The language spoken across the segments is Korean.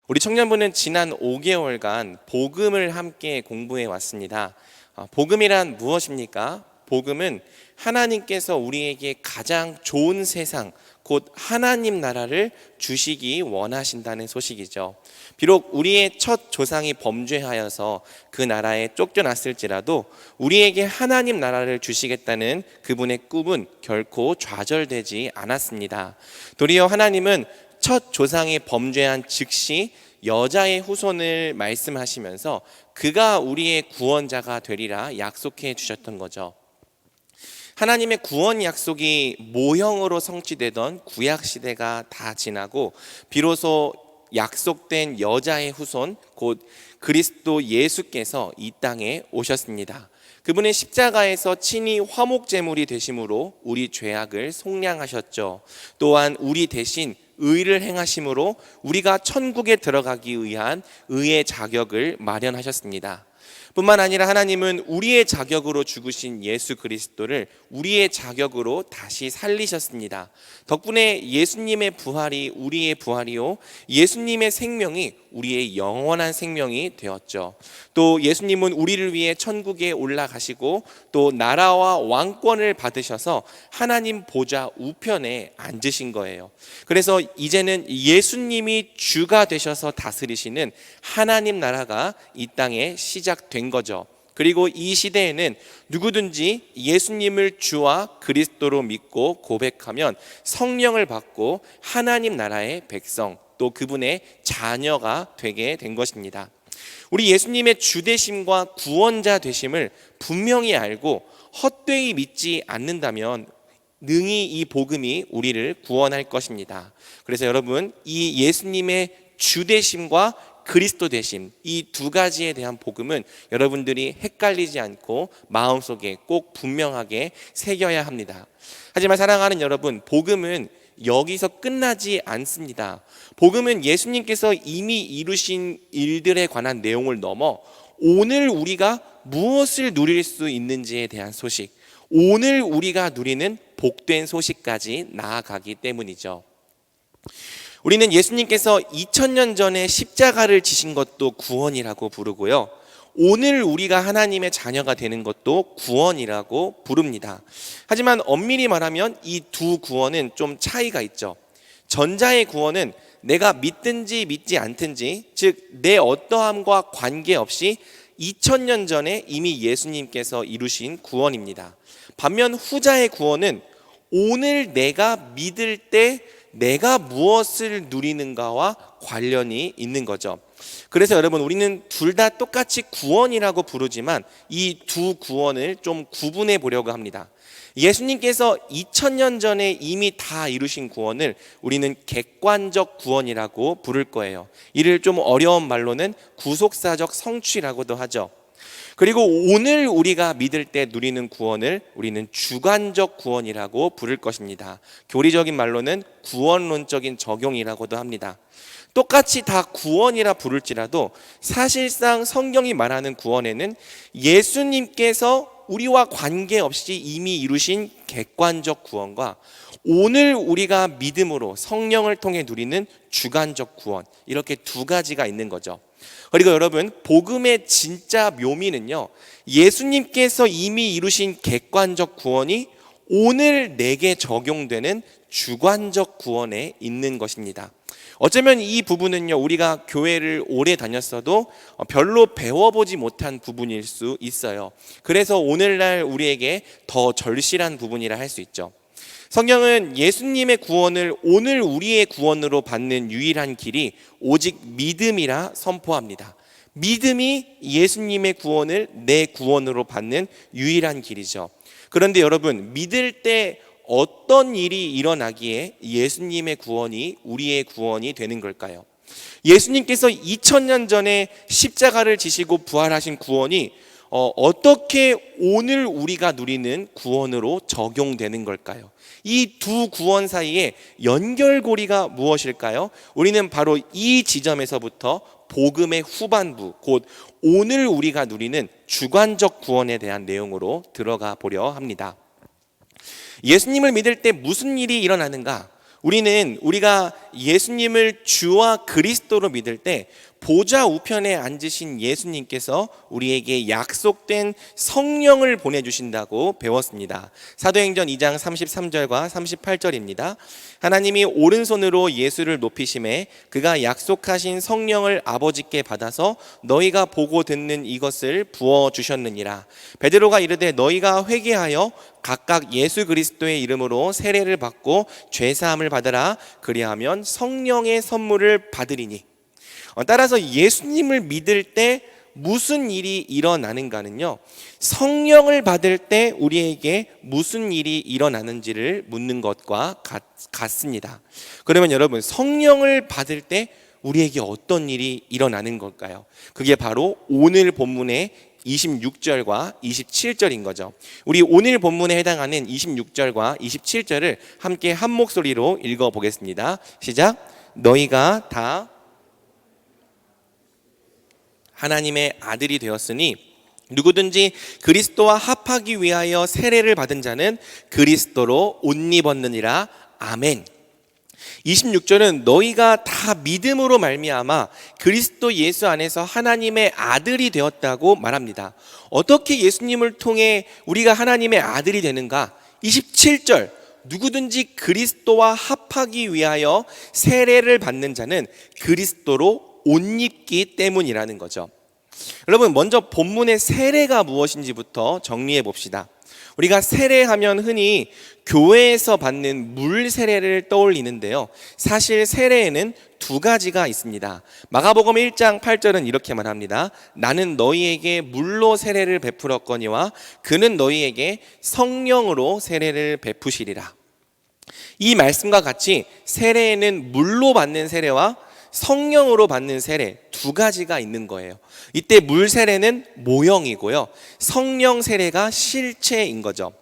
우리 청년부는 지난 5개월간 복음을 함께 공부해 왔습니다. 복음이란 무엇입니까? 복음은 하나님께서 우리에게 가장 좋은 세상, 곧 하나님 나라를 주시기 원하신다는 소식이죠. 비록 우리의 첫 조상이 범죄하여서 그 나라에 쫓겨났을지라도 우리에게 하나님 나라를 주시겠다는 그분의 꿈은 결코 좌절되지 않았습니다. 도리어 하나님은 첫 조상이 범죄한 즉시 여자의 후손을 말씀하시면서 그가 우리의 구원자가 되리라 약속해 주셨던 거죠. 하나님의 구원 약속이 모형으로 성취되던 구약 시대가 다 지나고 비로소 약속된 여자의 후손 곧 그리스도 예수께서 이 땅에 오셨습니다. 그분은 십자가에서 친히 화목제물이 되심으로 우리 죄악을 속량하셨죠. 또한 우리 대신 의를 행하심으로 우리가 천국에 들어가기 위한 의의 자격을 마련하셨습니다. 뿐만 아니라 하나님은 우리의 자격으로 죽으신 예수 그리스도를 우리의 자격으로 다시 살리셨습니다. 덕분에 예수님의 부활이 우리의 부활이요, 예수님의 생명이 우리의 영원한 생명이 되었죠. 또 예수님은 우리를 위해 천국에 올라가시고 또 나라와 왕권을 받으셔서 하나님 보좌 우편에 앉으신 거예요. 그래서 이제는 예수님이 주가 되셔서 다스리시는 하나님 나라가 이 땅에 시작된 거죠. 그리고 이 시대에는 누구든지 예수님을 주와 그리스도로 믿고 고백하면 성령을 받고 하나님 나라의 백성 또 그분의 자녀가 되게 된 것입니다. 우리 예수님의 주되심과 구원자 되심을 분명히 알고 헛되이 믿지 않는다면 능히 이 복음이 우리를 구원할 것입니다. 그래서 여러분, 이 예수님의 주되심과 그리스도 되심, 이 두 가지에 대한 복음은 여러분들이 헷갈리지 않고 마음속에 꼭 분명하게 새겨야 합니다. 하지만 사랑하는 여러분, 복음은 여기서 끝나지 않습니다. 복음은 예수님께서 이미 이루신 일들에 관한 내용을 넘어 오늘 우리가 무엇을 누릴 수 있는지에 대한 소식, 오늘 우리가 누리는 복된 소식까지 나아가기 때문이죠. 우리는 예수님께서 2000년 전에 십자가를 지신 것도 구원이라고 부르고요, 오늘 우리가 하나님의 자녀가 되는 것도 구원이라고 부릅니다. 하지만 엄밀히 말하면 이 두 구원은 좀 차이가 있죠. 전자의 구원은 내가 믿든지 믿지 않든지, 즉 내 어떠함과 관계없이 2000년 전에 이미 예수님께서 이루신 구원입니다. 반면 후자의 구원은 오늘 내가 믿을 때 내가 무엇을 누리는가와 관련이 있는 거죠. 그래서 여러분, 우리는 둘 다 똑같이 구원이라고 부르지만 이 두 구원을 좀 구분해 보려고 합니다. 예수님께서 2000년 전에 이미 다 이루신 구원을 우리는 객관적 구원이라고 부를 거예요. 이를 좀 어려운 말로는 구속사적 성취라고도 하죠. 그리고 오늘 우리가 믿을 때 누리는 구원을 우리는 주관적 구원이라고 부를 것입니다. 교리적인 말로는 구원론적인 적용이라고도 합니다. 똑같이 다 구원이라 부를지라도 사실상 성경이 말하는 구원에는 예수님께서 우리와 관계없이 이미 이루신 객관적 구원과 오늘 우리가 믿음으로 성령을 통해 누리는 주관적 구원, 이렇게 두 가지가 있는 거죠. 그리고 여러분, 복음의 진짜 묘미는요, 예수님께서 이미 이루신 객관적 구원이 오늘 내게 적용되는 주관적 구원에 있는 것입니다. 어쩌면 이 부분은요, 우리가 교회를 오래 다녔어도 별로 배워보지 못한 부분일 수 있어요. 그래서 오늘날 우리에게 더 절실한 부분이라 할 수 있죠. 성경은 예수님의 구원을 오늘 우리의 구원으로 받는 유일한 길이 오직 믿음이라 선포합니다. 믿음이 예수님의 구원을 내 구원으로 받는 유일한 길이죠. 그런데 여러분, 믿을 때 어떤 일이 일어나기에 예수님의 구원이 우리의 구원이 되는 걸까요? 예수님께서 2000년 전에 십자가를 지시고 부활하신 구원이 어떻게 오늘 우리가 누리는 구원으로 적용되는 걸까요? 이 두 구원 사이에 연결고리가 무엇일까요? 우리는 바로 이 지점에서부터 복음의 후반부, 곧 오늘 우리가 누리는 주관적 구원에 대한 내용으로 들어가 보려 합니다. 예수님을 믿을 때 무슨 일이 일어나는가? 우리가 예수님을 주와 그리스도로 믿을 때 보좌 우편에 앉으신 예수님께서 우리에게 약속된 성령을 보내주신다고 배웠습니다. 사도행전 2장 33절과 38절입니다. 하나님이 오른손으로 예수를 높이심에 그가 약속하신 성령을 아버지께 받아서 너희가 보고 듣는 이것을 부어주셨느니라. 베드로가 이르되 너희가 회개하여 각각 예수 그리스도의 이름으로 세례를 받고 죄사함을 받으라. 그리하면 성령의 선물을 받으리니. 따라서 예수님을 믿을 때 무슨 일이 일어나는가는요, 성령을 받을 때 우리에게 무슨 일이 일어나는지를 묻는 것과 같습니다. 그러면 여러분, 성령을 받을 때 우리에게 어떤 일이 일어나는 걸까요? 그게 바로 오늘 본문의 26절과 27절인 거죠. 우리 오늘 본문에 해당하는 26절과 27절을 함께 한 목소리로 읽어보겠습니다. 시작. 너희가 다 하나님의 아들이 되었으니 누구든지 그리스도와 합하기 위하여 세례를 받은 자는 그리스도로 옷 입었느니라. 아멘. 26절은 너희가 다 믿음으로 말미암아 그리스도 예수 안에서 하나님의 아들이 되었다고 말합니다. 어떻게 예수님을 통해 우리가 하나님의 아들이 되는가? 27절, 누구든지 그리스도와 합하기 위하여 세례를 받는 자는 그리스도로 옷 입기 때문이라는 거죠. 여러분, 먼저 본문의 세례가 무엇인지부터 정리해 봅시다. 우리가 세례하면 흔히 교회에서 받는 물 세례를 떠올리는데요, 사실 세례에는 두 가지가 있습니다. 마가복음 1장 8절은 이렇게 말합니다. 나는 너희에게 물로 세례를 베풀었거니와 그는 너희에게 성령으로 세례를 베푸시리라. 이 말씀과 같이 세례에는 물로 받는 세례와 성령으로 받는 세례 두 가지가 있는 거예요. 이때 물 세례는 모형이고요, 성령 세례가 실체인 거죠.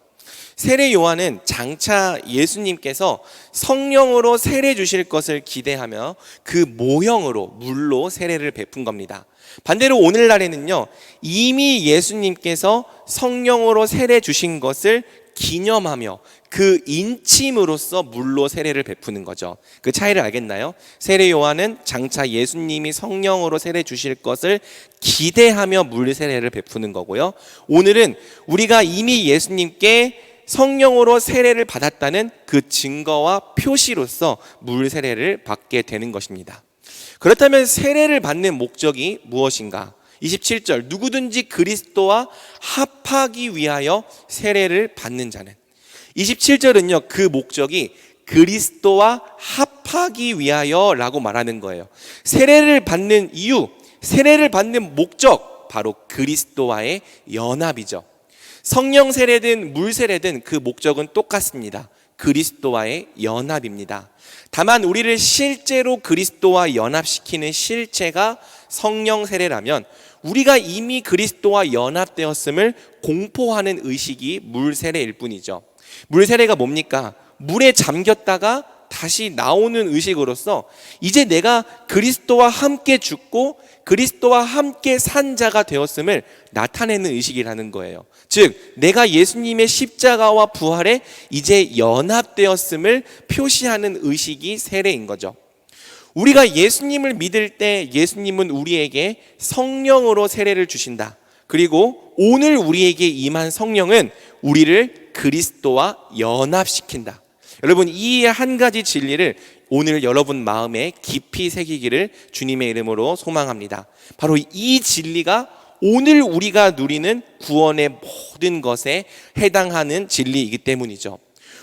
세례 요한은 장차 예수님께서 성령으로 세례 주실 것을 기대하며 그 모형으로 물로 세례를 베푼 겁니다. 반대로 오늘날에는요, 이미 예수님께서 성령으로 세례 주신 것을 기념하며 그 인침으로써 물로 세례를 베푸는 거죠. 그 차이를 알겠나요? 세례 요한은 장차 예수님이 성령으로 세례 주실 것을 기대하며 물 세례를 베푸는 거고요, 오늘은 우리가 이미 예수님께 성령으로 세례를 받았다는 그 증거와 표시로서 물 세례를 받게 되는 것입니다. 그렇다면 세례를 받는 목적이 무엇인가? 27절, 누구든지 그리스도와 합하기 위하여 세례를 받는 자는. 27절은요, 그 목적이 그리스도와 합하기 위하여 라고 말하는 거예요. 세례를 받는 이유, 세례를 받는 목적, 바로 그리스도와의 연합이죠. 성령 세례든 물 세례든 그 목적은 똑같습니다. 그리스도와의 연합입니다. 다만 우리를 실제로 그리스도와 연합시키는 실체가 성령 세례라면 우리가 이미 그리스도와 연합되었음을 공포하는 의식이 물 세례일 뿐이죠. 물 세례가 뭡니까? 물에 잠겼다가 다시 나오는 의식으로서 이제 내가 그리스도와 함께 죽고 그리스도와 함께 산 자가 되었음을 나타내는 의식이라는 거예요. 즉, 내가 예수님의 십자가와 부활에 이제 연합되었음을 표시하는 의식이 세례인 거죠. 우리가 예수님을 믿을 때 예수님은 우리에게 성령으로 세례를 주신다. 그리고 오늘 우리에게 임한 성령은 우리를 그리스도와 연합시킨다. 여러분, 이 한 가지 진리를 오늘 여러분 마음에 깊이 새기기를 주님의 이름으로 소망합니다. 바로 이 진리가 오늘 우리가 누리는 구원의 모든 것에 해당하는 진리이기 때문이죠.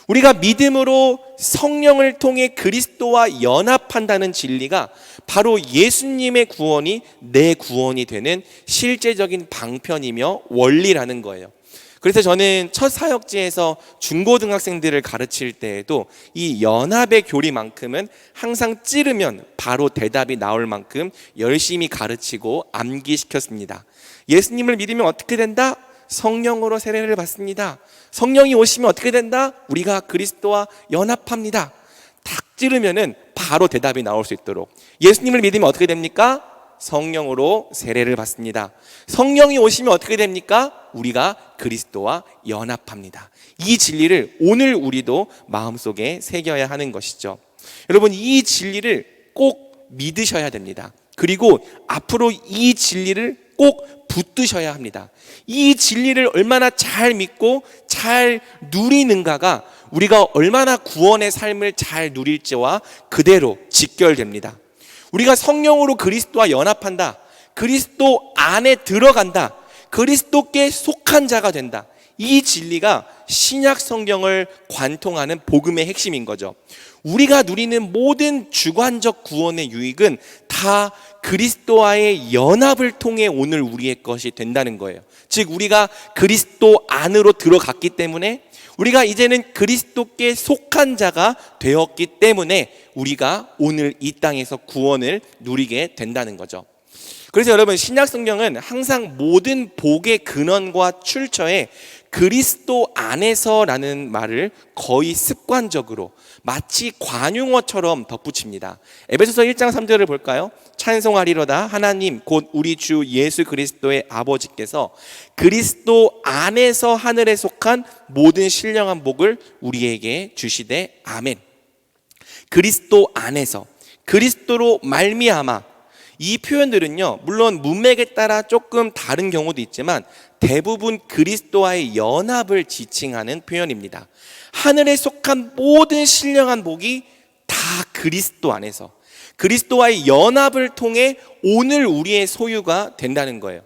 우리가 믿음으로 성령을 통해 그리스도와 연합한다는 진리가 바로 예수님의 구원이 내 구원이 되는 실제적인 방편이며 원리라는 거예요. 그래서 저는 첫 사역지에서 중고등학생들을 가르칠 때에도 이 연합의 교리만큼은 항상 찌르면 바로 대답이 나올 만큼 열심히 가르치고 암기시켰습니다. 예수님을 믿으면 어떻게 된다? 성령으로 세례를 받습니다. 성령이 오시면 어떻게 된다? 우리가 그리스도와 연합합니다. 탁 찌르면은 바로 대답이 나올 수 있도록. 예수님을 믿으면 어떻게 됩니까? 성령으로 세례를 받습니다. 성령이 오시면 어떻게 됩니까? 우리가 그리스도와 연합합니다. 이 진리를 오늘 우리도 마음속에 새겨야 하는 것이죠. 여러분, 이 진리를 꼭 믿으셔야 됩니다. 그리고 앞으로 이 진리를 꼭 붙드셔야 합니다. 이 진리를 얼마나 잘 믿고 잘 누리는가가 우리가 얼마나 구원의 삶을 잘 누릴지와 그대로 직결됩니다. 우리가 성령으로 그리스도와 연합한다, 그리스도 안에 들어간다, 그리스도께 속한 자가 된다, 이 진리가 신약 성경을 관통하는 복음의 핵심인 거죠. 우리가 누리는 모든 주관적 구원의 유익은 다 그리스도와의 연합을 통해 오늘 우리의 것이 된다는 거예요. 즉, 우리가 그리스도 안으로 들어갔기 때문에, 우리가 이제는 그리스도께 속한 자가 되었기 때문에 우리가 오늘 이 땅에서 구원을 누리게 된다는 거죠. 그래서 여러분, 신약 성경은 항상 모든 복의 근원과 출처에 그리스도 안에서라는 말을 거의 습관적으로 마치 관용어처럼 덧붙입니다. 에베소서 1장 3절을 볼까요? 찬송하리로다 하나님 곧 우리 주 예수 그리스도의 아버지께서 그리스도 안에서 하늘에 속한 모든 신령한 복을 우리에게 주시되 아멘. 그리스도 안에서, 그리스도로 말미암아, 이 표현들은요, 물론 문맥에 따라 조금 다른 경우도 있지만 대부분 그리스도와의 연합을 지칭하는 표현입니다. 하늘에 속한 모든 신령한 복이 다 그리스도 안에서, 그리스도와의 연합을 통해 오늘 우리의 소유가 된다는 거예요.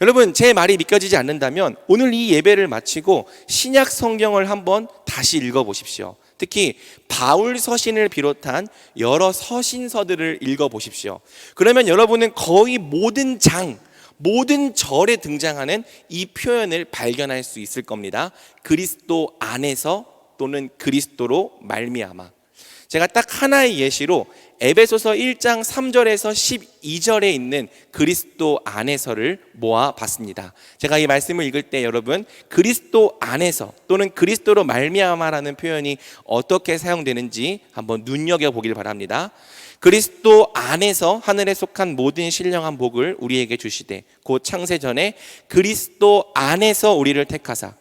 여러분, 제 말이 믿겨지지 않는다면 오늘 이 예배를 마치고 신약 성경을 한번 다시 읽어보십시오. 특히 바울 서신을 비롯한 여러 서신서들을 읽어보십시오. 그러면 여러분은 거의 모든 장, 모든 절에 등장하는 이 표현을 발견할 수 있을 겁니다. 그리스도 안에서 또는 그리스도로 말미암아. 제가 딱 하나의 예시로 에베소서 1장 3절에서 12절에 있는 그리스도 안에서를 모아봤습니다. 제가 이 말씀을 읽을 때 여러분, 그리스도 안에서 또는 그리스도로 말미암아라는 표현이 어떻게 사용되는지 한번 눈여겨보길 바랍니다. 그리스도 안에서 하늘에 속한 모든 신령한 복을 우리에게 주시되 곧 창세전에 그리스도 안에서 우리를 택하사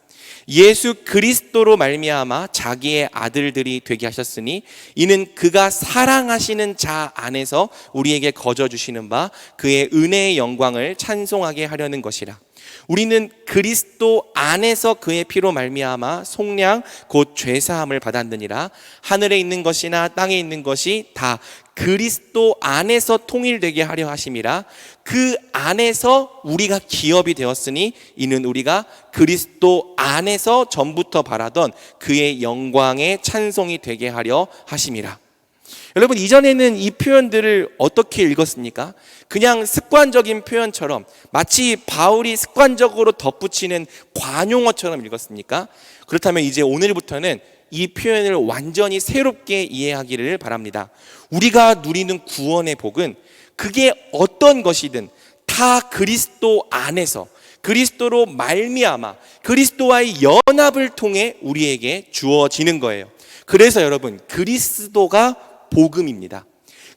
예수 그리스도로 말미암아 자기의 아들들이 되게 하셨으니 이는 그가 사랑하시는 자 안에서 우리에게 거저 주시는 바 그의 은혜의 영광을 찬송하게 하려는 것이라. 우리는 그리스도 안에서 그의 피로 말미암아 속량 곧 죄사함을 받았느니라. 하늘에 있는 것이나 땅에 있는 것이 다 그리스도 안에서 통일되게 하려 하심이라. 그 안에서 우리가 기업이 되었으니 이는 우리가 그리스도 안에서 전부터 바라던 그의 영광의 찬송이 되게 하려 하심이라. 여러분, 이전에는 이 표현들을 어떻게 읽었습니까? 그냥 습관적인 표현처럼, 마치 바울이 습관적으로 덧붙이는 관용어처럼 읽었습니까? 그렇다면 이제 오늘부터는 이 표현을 완전히 새롭게 이해하기를 바랍니다. 우리가 누리는 구원의 복은 그게 어떤 것이든 다 그리스도 안에서, 그리스도로 말미암아, 그리스도와의 연합을 통해 우리에게 주어지는 거예요. 그래서 여러분, 그리스도가 복음입니다.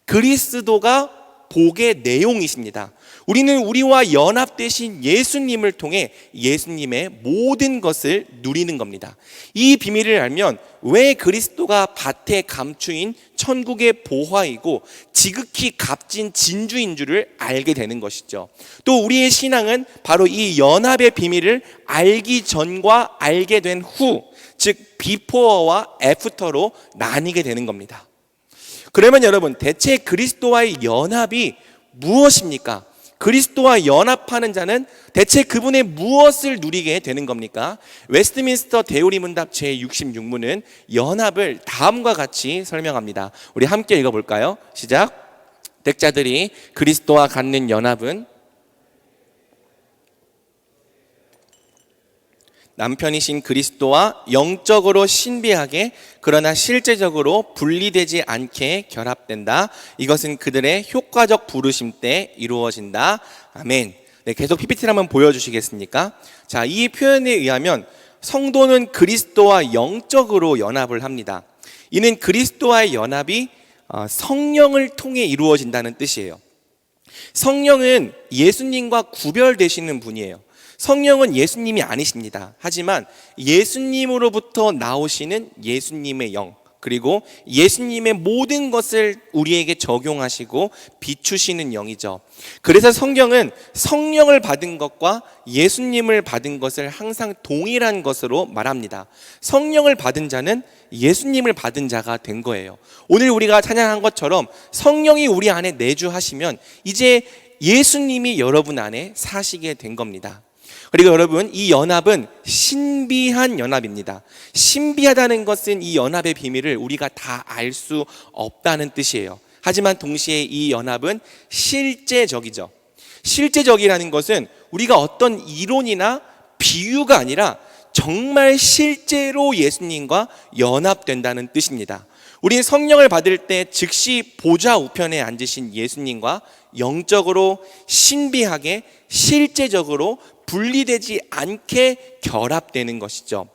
그리스도가 복의 내용이십니다. 우리는 우리와 연합되신 예수님을 통해 예수님의 모든 것을 누리는 겁니다. 이 비밀을 알면 왜 그리스도가 밭에 감추인 천국의 보화이고 지극히 값진 진주인 줄을 알게 되는 것이죠. 또 우리의 신앙은 바로 이 연합의 비밀을 알기 전과 알게 된 후, 즉 비포어와 애프터로 나뉘게 되는 겁니다. 그러면 여러분, 대체 그리스도와의 연합이 무엇입니까? 그리스도와 연합하는 자는 대체 그분의 무엇을 누리게 되는 겁니까? 웨스트민스터 대우리문답 제66문은 연합을 다음과 같이 설명합니다. 우리 함께 읽어볼까요? 시작. 백자들이 그리스도와 갖는 연합은 남편이신 그리스도와 영적으로 신비하게 그러나 실제적으로 분리되지 않게 결합된다. 이것은 그들의 효과적 부르심 때 이루어진다. 아멘. 네, 계속 PPT를 한번 보여주시겠습니까? 자, 이 표현에 의하면 성도는 그리스도와 영적으로 연합을 합니다. 이는 그리스도와의 연합이 성령을 통해 이루어진다는 뜻이에요. 성령은 예수님과 구별되시는 분이에요. 성령은 예수님이 아니십니다. 하지만 예수님으로부터 나오시는 예수님의 영, 그리고 예수님의 모든 것을 우리에게 적용하시고 비추시는 영이죠. 그래서 성경은 성령을 받은 것과 예수님을 받은 것을 항상 동일한 것으로 말합니다. 성령을 받은 자는 예수님을 받은 자가 된 거예요. 오늘 우리가 찬양한 것처럼 성령이 우리 안에 내주하시면 이제 예수님이 여러분 안에 사시게 된 겁니다. 그리고 여러분, 이 연합은 신비한 연합입니다. 신비하다는 것은 이 연합의 비밀을 우리가 다 알 수 없다는 뜻이에요. 하지만 동시에 이 연합은 실제적이죠. 실제적이라는 것은 우리가 어떤 이론이나 비유가 아니라 정말 실제로 예수님과 연합된다는 뜻입니다. 우리는 성령을 받을 때 즉시 보좌 우편에 앉으신 예수님과 영적으로 신비하게 실제적으로 분리되지 않게 결합되는 것이죠.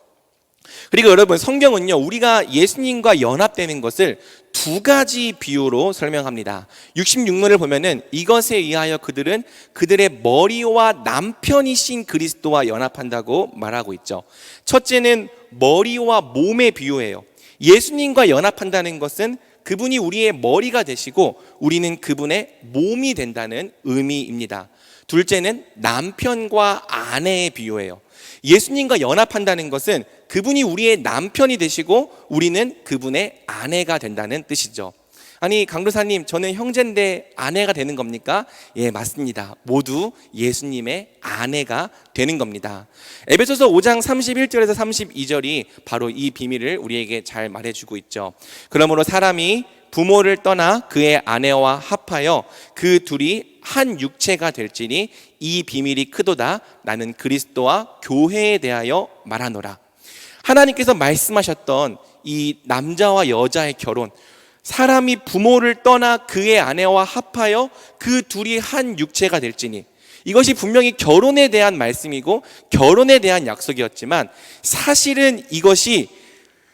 그리고 여러분, 성경은요, 우리가 예수님과 연합되는 것을 두 가지 비유로 설명합니다. 66문을 보면은 이것에 의하여 그들은 그들의 머리와 남편이신 그리스도와 연합한다고 말하고 있죠. 첫째는 머리와 몸의 비유예요. 예수님과 연합한다는 것은 그분이 우리의 머리가 되시고 우리는 그분의 몸이 된다는 의미입니다. 둘째는 남편과 아내의 비유예요. 예수님과 연합한다는 것은 그분이 우리의 남편이 되시고 우리는 그분의 아내가 된다는 뜻이죠. 아니, 강도사님, 저는 형제인데 아내가 되는 겁니까? 예, 맞습니다. 모두 예수님의 아내가 되는 겁니다. 에베소서 5장 31절에서 32절이 바로 이 비밀을 우리에게 잘 말해주고 있죠. 그러므로 사람이 부모를 떠나 그의 아내와 합하여 그 둘이 한 육체가 될지니 이 비밀이 크도다. 나는 그리스도와 교회에 대하여 말하노라. 하나님께서 말씀하셨던 이 남자와 여자의 결혼, 사람이 부모를 떠나 그의 아내와 합하여 그 둘이 한 육체가 될지니, 이것이 분명히 결혼에 대한 말씀이고 결혼에 대한 약속이었지만 사실은 이것이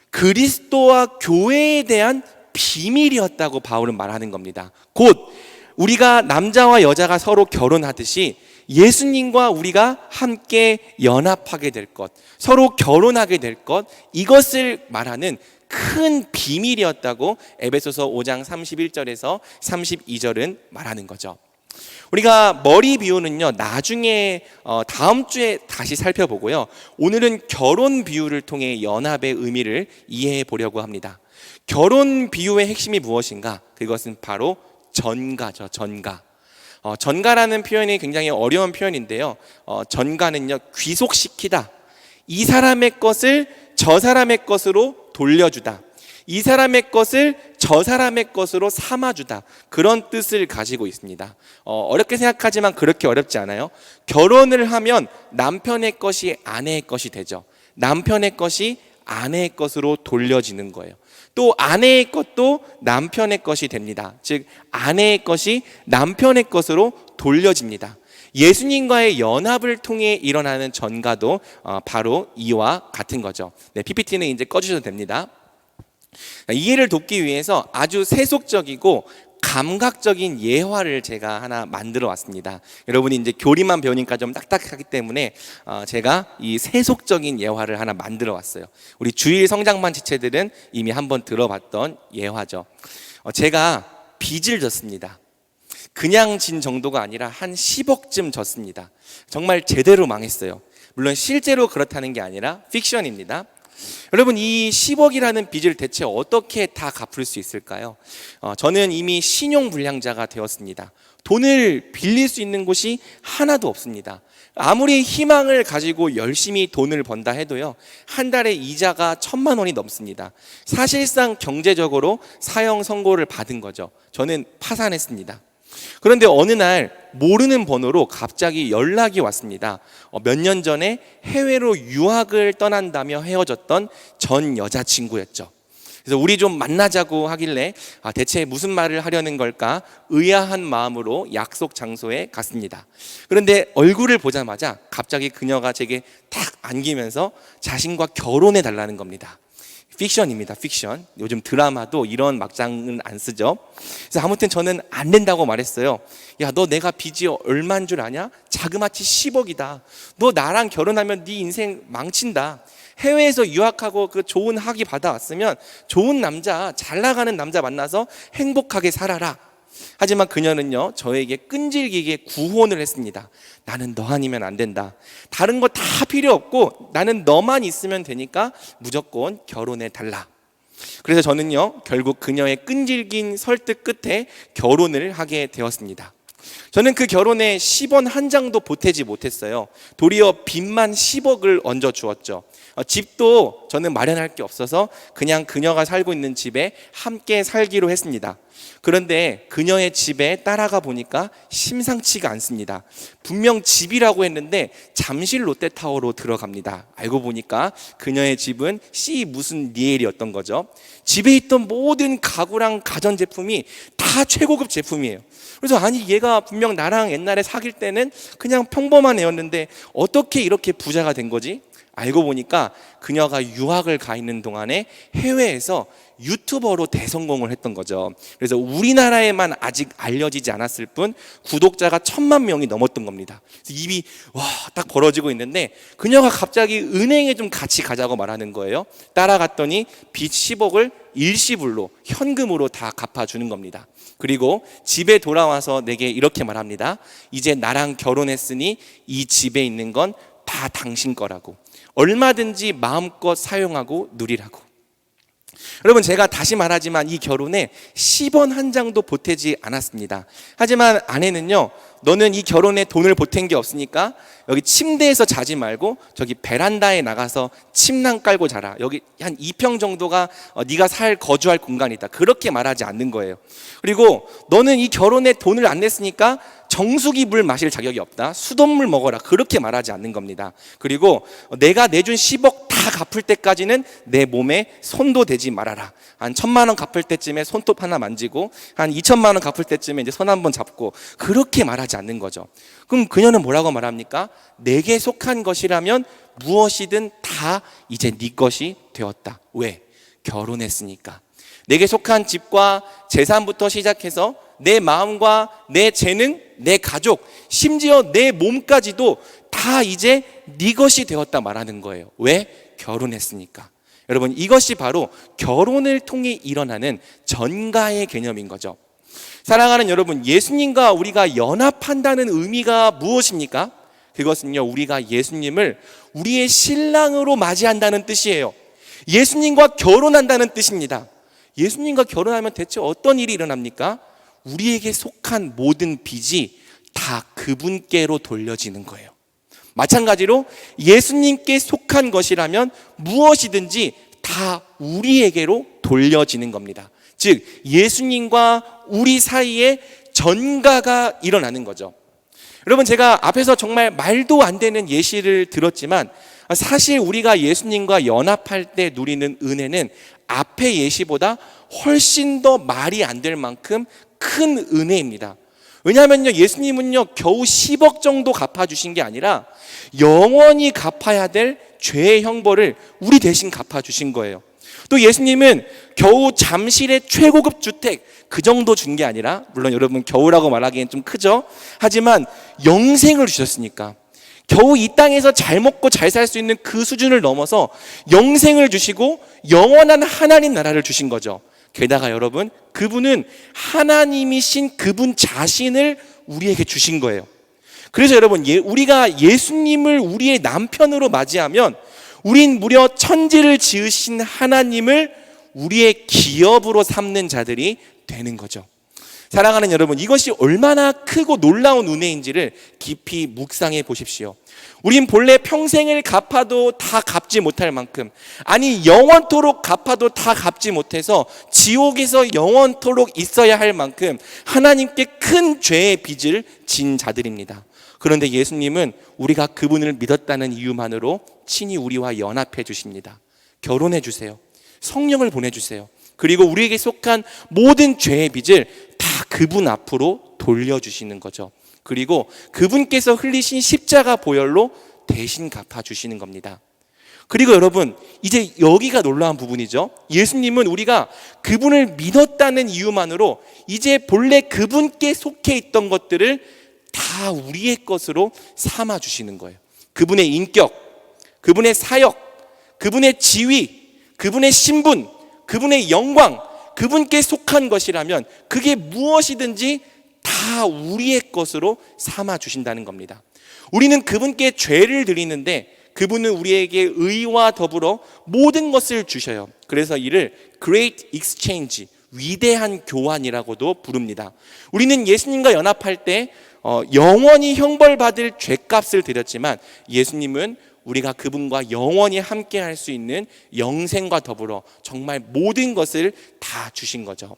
그리스도와 교회에 대한 비밀이었다고 바울은 말하는 겁니다. 곧 우리가 남자와 여자가 서로 결혼하듯이 예수님과 우리가 함께 연합하게 될 것, 서로 결혼하게 될 것, 이것을 말하는 큰 비밀이었다고 에베소서 5장 31절에서 32절은 말하는 거죠. 우리가 머리 비유는요, 나중에 다음 주에 다시 살펴보고요. 오늘은 결혼 비유를 통해 연합의 의미를 이해해 보려고 합니다. 결혼 비유의 핵심이 무엇인가? 그것은 바로 전가죠. 전가. 전가라는 표현이 굉장히 어려운 표현인데요. 전가는요, 귀속시키다. 이 사람의 것을 저 사람의 것으로 돌려주다. 이 사람의 것을 저 사람의 것으로 삼아주다. 그런 뜻을 가지고 있습니다. 어렵게 생각하지만 그렇게 어렵지 않아요. 결혼을 하면 남편의 것이 아내의 것이 되죠. 남편의 것이 아내의 것으로 돌려지는 거예요. 또 아내의 것도 남편의 것이 됩니다. 즉 아내의 것이 남편의 것으로 돌려집니다. 예수님과의 연합을 통해 일어나는 전가도 바로 이와 같은 거죠. 네, PPT는 이제 꺼주셔도 됩니다. 이해를 돕기 위해서 아주 세속적이고 감각적인 예화를 제가 하나 만들어 왔습니다. 여러분이 이제 교리만 배우니까 좀 딱딱하기 때문에 제가 이 세속적인 예화를 하나 만들어 왔어요. 우리 주일 성장반 지체들은 이미 한번 들어봤던 예화죠. 제가 빚을 졌습니다. 그냥 진 정도가 아니라 한 10억쯤 졌습니다. 정말 제대로 망했어요. 물론 실제로 그렇다는 게 아니라 픽션입니다. 여러분, 이 10억이라는 빚을 대체 어떻게 다 갚을 수 있을까요? 저는 이미 신용불량자가 되었습니다. 돈을 빌릴 수 있는 곳이 하나도 없습니다. 아무리 희망을 가지고 열심히 돈을 번다 해도요, 한 달에 이자가 1,000만 원이 넘습니다. 사실상 경제적으로 사형 선고를 받은 거죠. 저는 파산했습니다. 그런데 어느 날 모르는 번호로 갑자기 연락이 왔습니다. 몇 년 전에 해외로 유학을 떠난다며 헤어졌던 전 여자친구였죠. 그래서 우리 좀 만나자고 하길래 대체 무슨 말을 하려는 걸까 의아한 마음으로 약속 장소에 갔습니다. 그런데 얼굴을 보자마자 갑자기 그녀가 제게 탁 안기면서 자신과 결혼해 달라는 겁니다. 픽션입니다. 픽션. 요즘 드라마도 이런 막장은 안 쓰죠. 그래서 아무튼 저는 안 된다고 말했어요. 야, 너 내가 빚이 얼마인 줄 아냐? 자그마치 10억이다. 너 나랑 결혼하면 네 인생 망친다. 해외에서 유학하고 그 좋은 학위 받아왔으면 좋은 남자, 잘 나가는 남자 만나서 행복하게 살아라. 하지만 그녀는요, 저에게 끈질기게 구혼을 했습니다. 나는 너 아니면 안 된다. 다른 거 다 필요 없고 나는 너만 있으면 되니까 무조건 결혼해 달라. 그래서 저는요, 결국 그녀의 끈질긴 설득 끝에 결혼을 하게 되었습니다. 저는 그 결혼에 10원 한 장도 보태지 못했어요. 도리어 빚만 10억을 얹어 주었죠. 집도 저는 마련할 게 없어서 그냥 그녀가 살고 있는 집에 함께 살기로 했습니다. 그런데 그녀의 집에 따라가 보니까 심상치가 않습니다. 분명 집이라고 했는데 잠실 롯데타워로 들어갑니다. 알고 보니까 그녀의 집은 C 무슨 리엘이었던 거죠. 집에 있던 모든 가구랑 가전제품이 다 최고급 제품이에요. 그래서 아니, 얘가 분명 나랑 옛날에 사귈 때는 그냥 평범한 애였는데 어떻게 이렇게 부자가 된 거지? 알고 보니까 그녀가 유학을 가 있는 동안에 해외에서 유튜버로 대성공을 했던 거죠. 그래서 우리나라에만 아직 알려지지 않았을 뿐 구독자가 1000만 명이 넘었던 겁니다. 그래서 입이 딱 벌어지고 있는데 그녀가 갑자기 은행에 좀 같이 가자고 말하는 거예요. 따라갔더니 빚 10억을 일시불로 현금으로 다 갚아주는 겁니다. 그리고 집에 돌아와서 내게 이렇게 말합니다. 이제 나랑 결혼했으니 이 집에 있는 건 다 당신 거라고. 얼마든지 마음껏 사용하고 누리라고. 여러분, 제가 다시 말하지만 이 결혼에 10원 한 장도 보태지 않았습니다. 하지만 아내는요, 너는 이 결혼에 돈을 보탠 게 없으니까 여기 침대에서 자지 말고 저기 베란다에 나가서 침낭 깔고 자라. 여기 한 2평 정도가 네가 거주할 공간이다. 그렇게 말하지 않는 거예요. 그리고 너는 이 결혼에 돈을 안 냈으니까 정수기 물 마실 자격이 없다. 수돗물 먹어라. 그렇게 말하지 않는 겁니다. 그리고 내가 내준 10억 다 갚을 때까지는 내 몸에 손도 대지 말아라. 한 1000만 원 갚을 때쯤에 손톱 하나 만지고 한 2000만 원 갚을 때쯤에 이제 손 한번 잡고, 그렇게 말하지 않는 거죠. 그럼 그녀는 뭐라고 말합니까? 내게 속한 것이라면 무엇이든 다 이제 네 것이 되었다. 왜? 결혼했으니까. 내게 속한 집과 재산부터 시작해서 내 마음과 내 재능, 내 가족, 심지어 내 몸까지도 다 이제 네 것이 되었다 말하는 거예요. 왜? 결혼했으니까. 여러분, 이것이 바로 결혼을 통해 일어나는 전가의 개념인 거죠. 사랑하는 여러분, 예수님과 우리가 연합한다는 의미가 무엇입니까? 그것은요, 우리가 예수님을 우리의 신랑으로 맞이한다는 뜻이에요. 예수님과 결혼한다는 뜻입니다. 예수님과 결혼하면 대체 어떤 일이 일어납니까? 우리에게 속한 모든 빚이 다 그분께로 돌려지는 거예요. 마찬가지로 예수님께 속한 것이라면 무엇이든지 다 우리에게로 돌려지는 겁니다. 즉, 예수님과 우리 사이에 전가가 일어나는 거죠. 여러분, 제가 앞에서 정말 말도 안 되는 예시를 들었지만 사실 우리가 예수님과 연합할 때 누리는 은혜는 앞의 예시보다 훨씬 더 말이 안 될 만큼 큰 은혜입니다. 왜냐하면요, 예수님은요 겨우 10억 정도 갚아주신 게 아니라 영원히 갚아야 될 죄의 형벌을 우리 대신 갚아주신 거예요. 또 예수님은 겨우 잠실의 최고급 주택 그 정도 준 게 아니라, 물론 여러분 겨우라고 말하기엔 좀 크죠. 하지만 영생을 주셨으니까, 겨우 이 땅에서 잘 먹고 잘 살 수 있는 그 수준을 넘어서 영생을 주시고 영원한 하나님 나라를 주신 거죠. 게다가 여러분, 그분은 하나님이신 그분 자신을 우리에게 주신 거예요. 그래서 여러분, 우리가 예수님을 우리의 남편으로 맞이하면 우린 무려 천지를 지으신 하나님을 우리의 기업으로 삼는 자들이 되는 거죠. 사랑하는 여러분, 이것이 얼마나 크고 놀라운 은혜인지를 깊이 묵상해 보십시오. 우린 본래 평생을 갚아도 다 갚지 못할 만큼, 아니 영원토록 갚아도 다 갚지 못해서 지옥에서 영원토록 있어야 할 만큼 하나님께 큰 죄의 빚을 진 자들입니다. 그런데 예수님은 우리가 그분을 믿었다는 이유만으로 친히 우리와 연합해 주십니다. 결혼해 주세요. 성령을 보내주세요. 그리고 우리에게 속한 모든 죄의 빚을 다 그분 앞으로 돌려주시는 거죠. 그리고 그분께서 흘리신 십자가 보혈로 대신 갚아주시는 겁니다. 그리고 여러분, 이제 여기가 놀라운 부분이죠. 예수님은 우리가 그분을 믿었다는 이유만으로 이제 본래 그분께 속해 있던 것들을 다 우리의 것으로 삼아주시는 거예요. 그분의 인격, 그분의 사역, 그분의 지위, 그분의 신분, 그분의 영광, 그분께 속한 것이라면 그게 무엇이든지 다 우리의 것으로 삼아 주신다는 겁니다. 우리는 그분께 죄를 드리는데 그분은 우리에게 의와 더불어 모든 것을 주셔요. 그래서 이를 Great Exchange, 위대한 교환이라고도 부릅니다. 우리는 예수님과 연합할 때 영원히 형벌받을 죄값을 드렸지만 예수님은 우리가 그분과 영원히 함께 할 수 있는 영생과 더불어 정말 모든 것을 다 주신 거죠.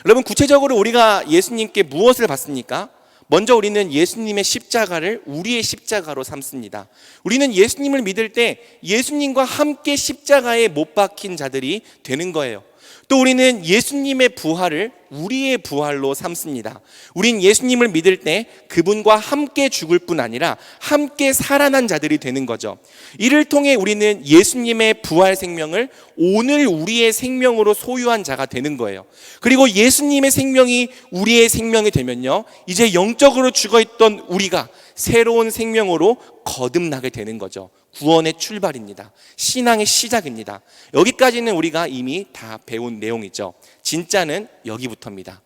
여러분, 구체적으로 우리가 예수님께 무엇을 받습니까? 먼저 우리는 예수님의 십자가를 우리의 십자가로 삼습니다. 우리는 예수님을 믿을 때 예수님과 함께 십자가에 못 박힌 자들이 되는 거예요. 또 우리는 예수님의 부활을 우리의 부활로 삼습니다. 우린 예수님을 믿을 때 그분과 함께 죽을 뿐 아니라 함께 살아난 자들이 되는 거죠. 이를 통해 우리는 예수님의 부활 생명을 오늘 우리의 생명으로 소유한 자가 되는 거예요. 그리고 예수님의 생명이 우리의 생명이 되면요, 이제 영적으로 죽어있던 우리가 새로운 생명으로 거듭나게 되는 거죠. 구원의 출발입니다. 신앙의 시작입니다. 여기까지는 우리가 이미 다 배운 내용이죠. 진짜는 여기부터입니다.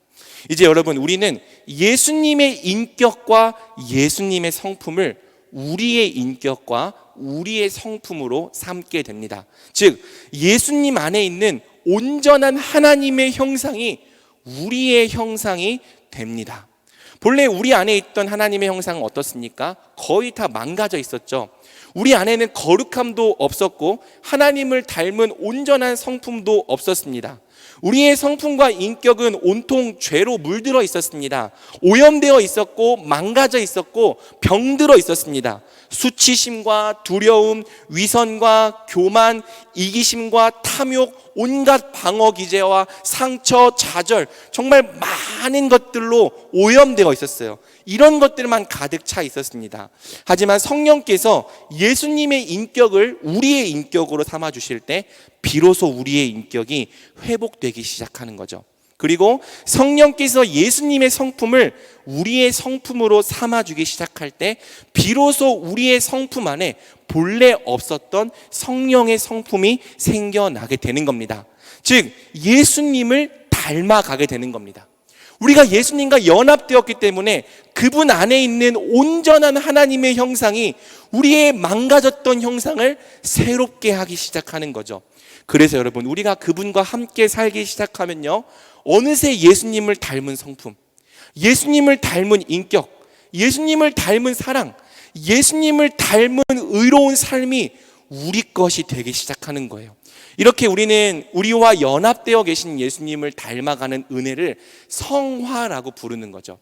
이제 여러분, 우리는 예수님의 인격과 예수님의 성품을 우리의 인격과 우리의 성품으로 삼게 됩니다. 즉, 예수님 안에 있는 온전한 하나님의 형상이 우리의 형상이 됩니다. 본래 우리 안에 있던 하나님의 형상은 어떻습니까? 거의 다 망가져 있었죠. 우리 안에는 거룩함도 없었고 하나님을 닮은 온전한 성품도 없었습니다. 우리의 성품과 인격은 온통 죄로 물들어 있었습니다. 오염되어 있었고 망가져 있었고 병들어 있었습니다. 수치심과 두려움, 위선과 교만, 이기심과 탐욕, 온갖 방어 기제와 상처, 좌절, 정말 많은 것들로 오염되어 있었어요. 이런 것들만 가득 차 있었습니다. 하지만 성령께서 예수님의 인격을 우리의 인격으로 삼아 주실 때 비로소 우리의 인격이 회복되기 시작하는 거죠. 그리고 성령께서 예수님의 성품을 우리의 성품으로 삼아주기 시작할 때 비로소 우리의 성품 안에 본래 없었던 성령의 성품이 생겨나게 되는 겁니다. 즉, 예수님을 닮아가게 되는 겁니다. 우리가 예수님과 연합되었기 때문에 그분 안에 있는 온전한 하나님의 형상이 우리의 망가졌던 형상을 새롭게 하기 시작하는 거죠. 그래서 여러분, 우리가 그분과 함께 살기 시작하면요, 어느새 예수님을 닮은 성품, 예수님을 닮은 인격, 예수님을 닮은 사랑, 예수님을 닮은 의로운 삶이 우리 것이 되기 시작하는 거예요. 이렇게 우리는 우리와 연합되어 계신 예수님을 닮아가는 은혜를 성화라고 부르는 거죠.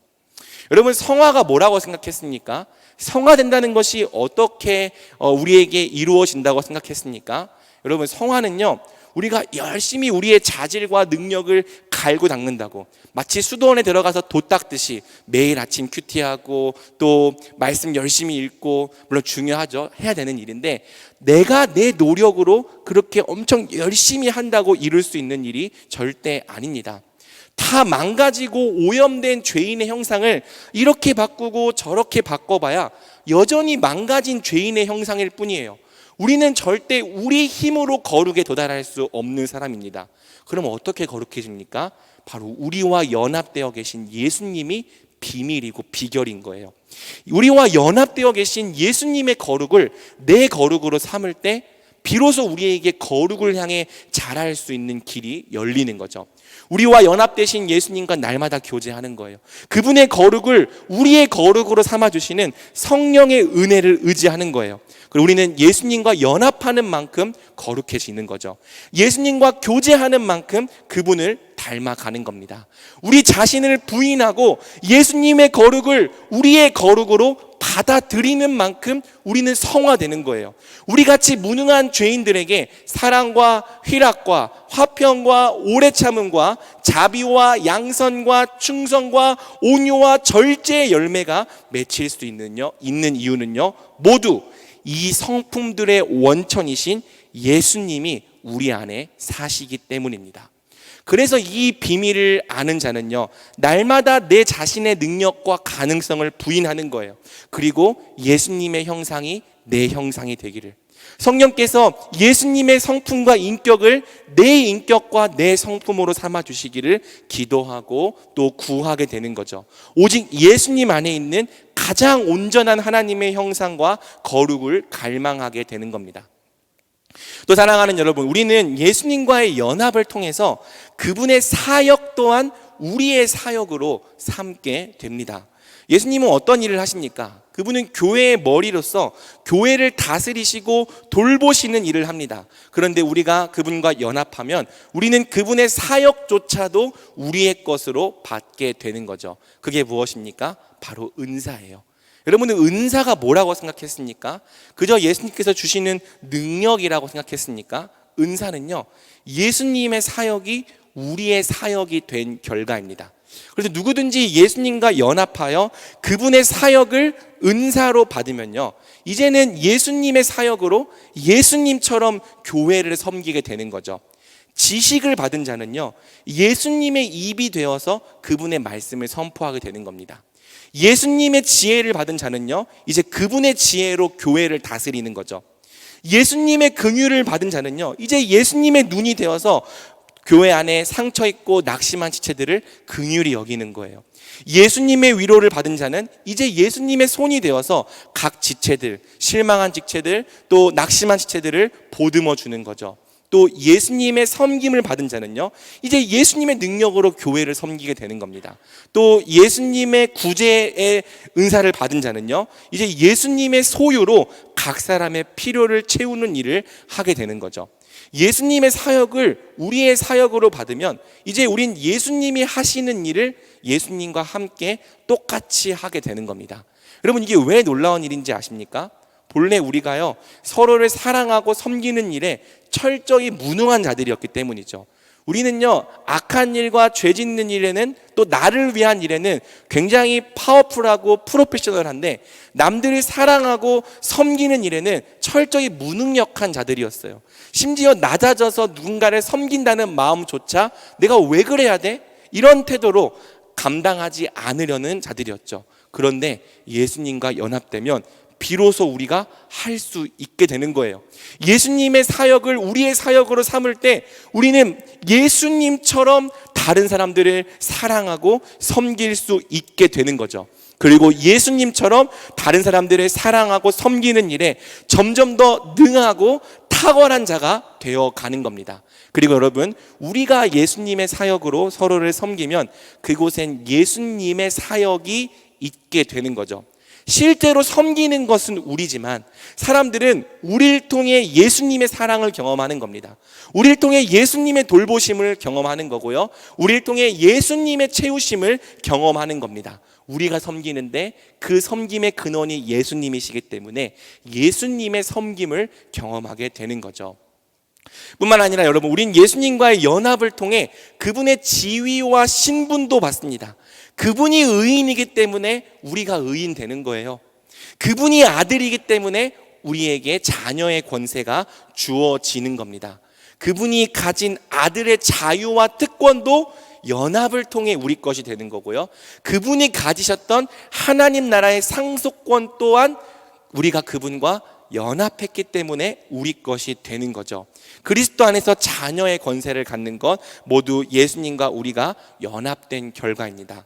여러분, 성화가 뭐라고 생각했습니까? 성화된다는 것이 어떻게 우리에게 이루어진다고 생각했습니까? 여러분, 성화는요, 우리가 열심히 우리의 자질과 능력을 갈고 닦는다고, 마치 수도원에 들어가서 도 닦듯이 매일 아침 큐티하고 또 말씀 열심히 읽고, 물론 중요하죠, 해야 되는 일인데 내가 내 노력으로 그렇게 엄청 열심히 한다고 이룰 수 있는 일이 절대 아닙니다. 다 망가지고 오염된 죄인의 형상을 이렇게 바꾸고 저렇게 바꿔봐야 여전히 망가진 죄인의 형상일 뿐이에요. 우리는 절대 우리 힘으로 거룩에 도달할 수 없는 사람입니다. 그럼 어떻게 거룩해집니까? 바로 우리와 연합되어 계신 예수님이 비밀이고 비결인 거예요. 우리와 연합되어 계신 예수님의 거룩을 내 거룩으로 삼을 때 비로소 우리에게 거룩을 향해 자랄 수 있는 길이 열리는 거죠. 우리와 연합되신 예수님과 날마다 교제하는 거예요. 그분의 거룩을 우리의 거룩으로 삼아주시는 성령의 은혜를 의지하는 거예요. 그리고 우리는 예수님과 연합하는 만큼 거룩해지는 거죠. 예수님과 교제하는 만큼 그분을 닮아가는 겁니다. 우리 자신을 부인하고 예수님의 거룩을 우리의 거룩으로 받아들이는 만큼 우리는 성화되는 거예요. 우리같이 무능한 죄인들에게 사랑과 희락과 화평과 오래 참음과 자비와 양선과 충성과 온유와 절제의 열매가 맺힐 수 있는 이유는요, 모두 이 성품들의 원천이신 예수님이 우리 안에 사시기 때문입니다. 그래서 이 비밀을 아는 자는요, 날마다 내 자신의 능력과 가능성을 부인하는 거예요. 그리고 예수님의 형상이 내 형상이 되기를, 성령께서 예수님의 성품과 인격을 내 인격과 내 성품으로 삼아 주시기를 기도하고 또 구하게 되는 거죠. 오직 예수님 안에 있는 가장 온전한 하나님의 형상과 거룩을 갈망하게 되는 겁니다. 또 사랑하는 여러분, 우리는 예수님과의 연합을 통해서 그분의 사역 또한 우리의 사역으로 삼게 됩니다. 예수님은 어떤 일을 하십니까? 그분은 교회의 머리로서 교회를 다스리시고 돌보시는 일을 합니다. 그런데 우리가 그분과 연합하면 우리는 그분의 사역조차도 우리의 것으로 받게 되는 거죠. 그게 무엇입니까? 바로 은사예요. 여러분은 은사가 뭐라고 생각했습니까? 그저 예수님께서 주시는 능력이라고 생각했습니까? 은사는요, 예수님의 사역이 우리의 사역이 된 결과입니다. 그래서 누구든지 예수님과 연합하여 그분의 사역을 은사로 받으면요, 이제는 예수님의 사역으로 예수님처럼 교회를 섬기게 되는 거죠. 지식을 받은 자는요, 예수님의 입이 되어서 그분의 말씀을 선포하게 되는 겁니다. 예수님의 지혜를 받은 자는요, 이제 그분의 지혜로 교회를 다스리는 거죠. 예수님의 긍휼을 받은 자는요, 이제 예수님의 눈이 되어서 교회 안에 상처 있고 낙심한 지체들을 긍휼히 여기는 거예요. 예수님의 위로를 받은 자는 이제 예수님의 손이 되어서 각 지체들, 실망한 지체들, 또 낙심한 지체들을 보듬어 주는 거죠. 또 예수님의 섬김을 받은 자는요, 이제 예수님의 능력으로 교회를 섬기게 되는 겁니다. 또 예수님의 구제의 은사를 받은 자는요, 이제 예수님의 소유로 각 사람의 필요를 채우는 일을 하게 되는 거죠. 예수님의 사역을 우리의 사역으로 받으면 이제 우린 예수님이 하시는 일을 예수님과 함께 똑같이 하게 되는 겁니다. 여러분, 이게 왜 놀라운 일인지 아십니까? 본래 우리가요, 서로를 사랑하고 섬기는 일에 철저히 무능한 자들이었기 때문이죠. 우리는요, 악한 일과 죄 짓는 일에는, 또 나를 위한 일에는 굉장히 파워풀하고 프로페셔널한데, 남들을 사랑하고 섬기는 일에는 철저히 무능력한 자들이었어요. 심지어 낮아져서 누군가를 섬긴다는 마음조차 내가 왜 그래야 돼? 이런 태도로 감당하지 않으려는 자들이었죠. 그런데 예수님과 연합되면 비로소 우리가 할 수 있게 되는 거예요. 예수님의 사역을 우리의 사역으로 삼을 때 우리는 예수님처럼 다른 사람들을 사랑하고 섬길 수 있게 되는 거죠. 그리고 예수님처럼 다른 사람들을 사랑하고 섬기는 일에 점점 더 능하고 탁월한 자가 되어 가는 겁니다. 그리고 여러분, 우리가 예수님의 사역으로 서로를 섬기면 그곳엔 예수님의 사역이 있게 되는 거죠. 실제로 섬기는 것은 우리지만 사람들은 우리를 통해 예수님의 사랑을 경험하는 겁니다. 우리를 통해 예수님의 돌보심을 경험하는 거고요, 우리를 통해 예수님의 채우심을 경험하는 겁니다. 우리가 섬기는데 그 섬김의 근원이 예수님이시기 때문에 예수님의 섬김을 경험하게 되는 거죠. 뿐만 아니라 여러분, 우린 예수님과의 연합을 통해 그분의 지위와 신분도 받습니다. 그분이 의인이기 때문에 우리가 의인 되는 거예요. 그분이 아들이기 때문에 우리에게 자녀의 권세가 주어지는 겁니다. 그분이 가진 아들의 자유와 특권도 연합을 통해 우리 것이 되는 거고요, 그분이 가지셨던 하나님 나라의 상속권 또한 우리가 그분과 연합했기 때문에 우리 것이 되는 거죠. 그리스도 안에서 자녀의 권세를 갖는 것 모두 예수님과 우리가 연합된 결과입니다.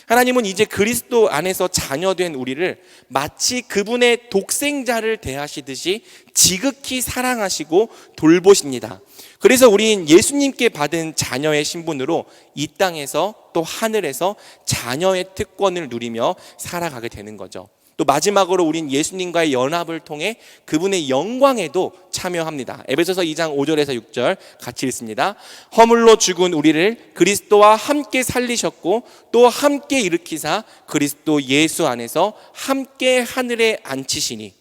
하나님은 이제 그리스도 안에서 자녀된 우리를 마치 그분의 독생자를 대하시듯이 지극히 사랑하시고 돌보십니다. 그래서 우린 예수님께 받은 자녀의 신분으로 이 땅에서 또 하늘에서 자녀의 특권을 누리며 살아가게 되는 거죠. 또 마지막으로 우린 예수님과의 연합을 통해 그분의 영광에도 참여합니다. 에베소서 2장 5절에서 6절 같이 읽습니다. 허물로 죽은 우리를 그리스도와 함께 살리셨고 또 함께 일으키사 그리스도 예수 안에서 함께 하늘에 앉히시니.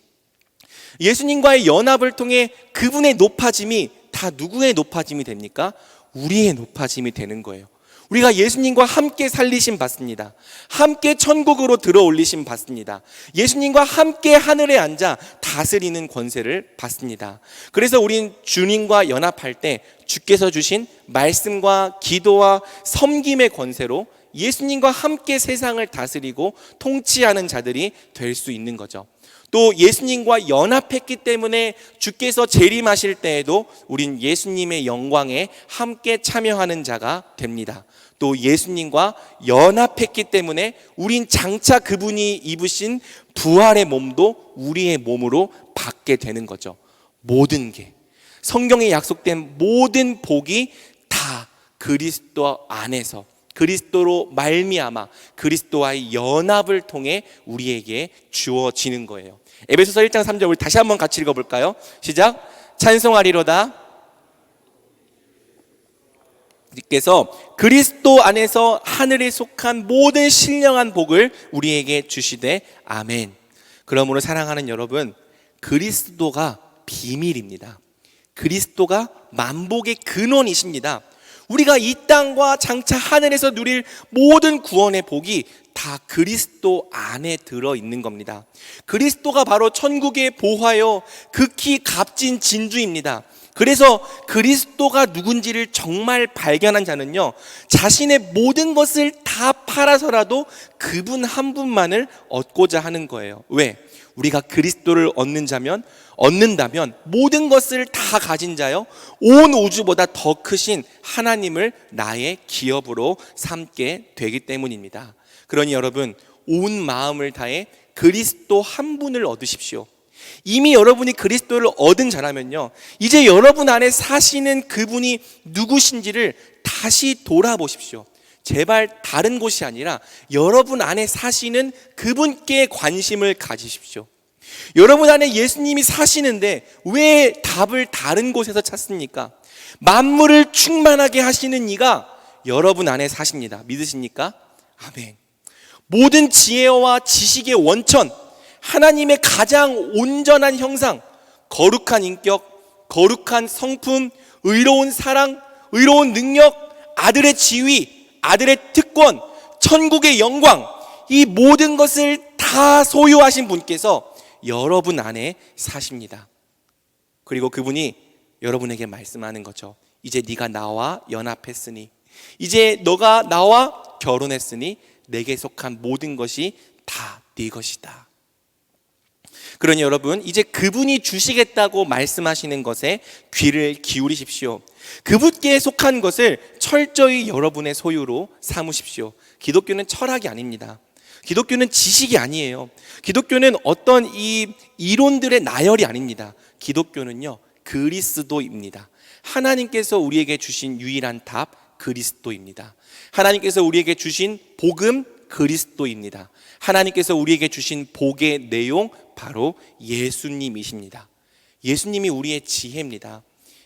예수님과의 연합을 통해 그분의 높아짐이 다 누구의 높아짐이 됩니까? 우리의 높아짐이 되는 거예요. 우리가 예수님과 함께 살리심 받습니다. 함께 천국으로 들어 올리심 받습니다. 예수님과 함께 하늘에 앉아 다스리는 권세를 받습니다. 그래서 우린 주님과 연합할 때 주께서 주신 말씀과 기도와 섬김의 권세로 예수님과 함께 세상을 다스리고 통치하는 자들이 될 수 있는 거죠. 또 예수님과 연합했기 때문에 주께서 재림하실 때에도 우린 예수님의 영광에 함께 참여하는 자가 됩니다. 또 예수님과 연합했기 때문에 우린 장차 그분이 입으신 부활의 몸도 우리의 몸으로 받게 되는 거죠. 모든 게, 성경에 약속된 모든 복이 다 그리스도 안에서, 그리스도로 말미암아 그리스도와의 연합을 통해 우리에게 주어지는 거예요. 에베소서 1장 3절 우리 다시 한번 같이 읽어볼까요? 시작. 찬송하리로다 께서 그리스도 안에서 하늘에 속한 모든 신령한 복을 우리에게 주시되 아멘. 그러므로 사랑하는 여러분, 그리스도가 비밀입니다. 그리스도가 만복의 근원이십니다. 우리가 이 땅과 장차 하늘에서 누릴 모든 구원의 복이 다 그리스도 안에 들어있는 겁니다. 그리스도가 바로 천국의 보화요 극히 값진 진주입니다. 그래서 그리스도가 누군지를 정말 발견한 자는요, 자신의 모든 것을 다 팔아서라도 그분 한 분만을 얻고자 하는 거예요. 왜? 우리가 그리스도를 얻는다면 모든 것을 다 가진 자요, 온 우주보다 더 크신 하나님을 나의 기업으로 삼게 되기 때문입니다. 그러니 여러분, 온 마음을 다해 그리스도 한 분을 얻으십시오. 이미 여러분이 그리스도를 얻은 자라면요, 이제 여러분 안에 사시는 그분이 누구신지를 다시 돌아보십시오. 제발 다른 곳이 아니라 여러분 안에 사시는 그분께 관심을 가지십시오. 여러분 안에 예수님이 사시는데 왜 답을 다른 곳에서 찾습니까? 만물을 충만하게 하시는 이가 여러분 안에 사십니다. 믿으십니까? 아멘. 모든 지혜와 지식의 원천, 하나님의 가장 온전한 형상, 거룩한 인격, 거룩한 성품, 의로운 사랑, 의로운 능력, 아들의 지위, 아들의 특권, 천국의 영광, 이 모든 것을 다 소유하신 분께서 여러분 안에 사십니다. 그리고 그분이 여러분에게 말씀하는 거죠. 이제 네가 나와 연합했으니, 이제 너가 나와 결혼했으니 내게 속한 모든 것이 다 네 것이다. 그러니 여러분, 이제 그분이 주시겠다고 말씀하시는 것에 귀를 기울이십시오. 그분께 속한 것을 철저히 여러분의 소유로 삼으십시오. 기독교는 철학이 아닙니다. 기독교는 지식이 아니에요. 기독교는 어떤 이 이론들의 나열이 아닙니다. 기독교는요, 그리스도입니다. 하나님께서 우리에게 주신 유일한 답, 그리스도입니다. 하나님께서 우리에게 주신 복음, 그리스도입니다. 하나님께서 우리에게 주신 복의 내용, 바로 예수님이십니다. 예수님이 우리의 지혜입니다.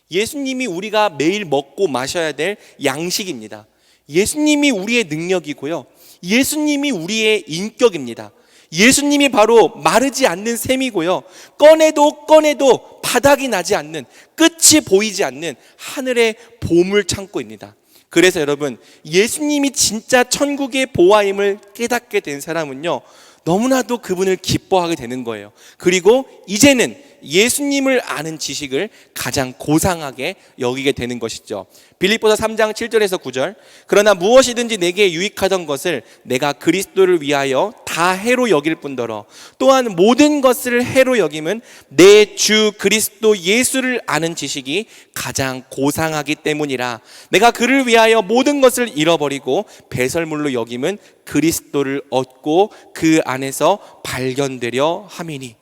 예수님이 우리가 매일 먹고 마셔야 될 양식입니다. 예수님이 우리의 능력이고요, 예수님이 우리의 인격입니다. 예수님이 바로 마르지 않는 샘이고요, 꺼내도 바닥이 나지 않는, 끝이 보이지 않는 하늘의 보물 창고입니다. 그래서 여러분, 예수님이 진짜 천국의 보화임을 깨닫게 된 사람은요, 너무나도 그분을 기뻐하게 되는 거예요. 그리고 이제는 예수님을 아는 지식을 가장 고상하게 여기게 되는 것이죠. 빌립보서 3장 7절에서 9절. 그러나 무엇이든지 내게 유익하던 것을 내가 그리스도를 위하여 다 해로 여길 뿐더러 또한 모든 것을 해로 여김은 내 주 그리스도 예수를 아는 지식이 가장 고상하기 때문이라. 내가 그를 위하여 모든 것을 잃어버리고 배설물로 여김은 그리스도를 얻고 그 안에서 발견되려 함이니.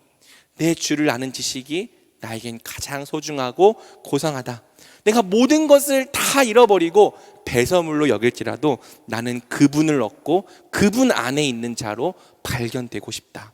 내 주를 아는 지식이 나에겐 가장 소중하고 고상하다. 내가 모든 것을 다 잃어버리고 배설물로 여길지라도 나는 그분을 얻고 그분 안에 있는 자로 발견되고 싶다.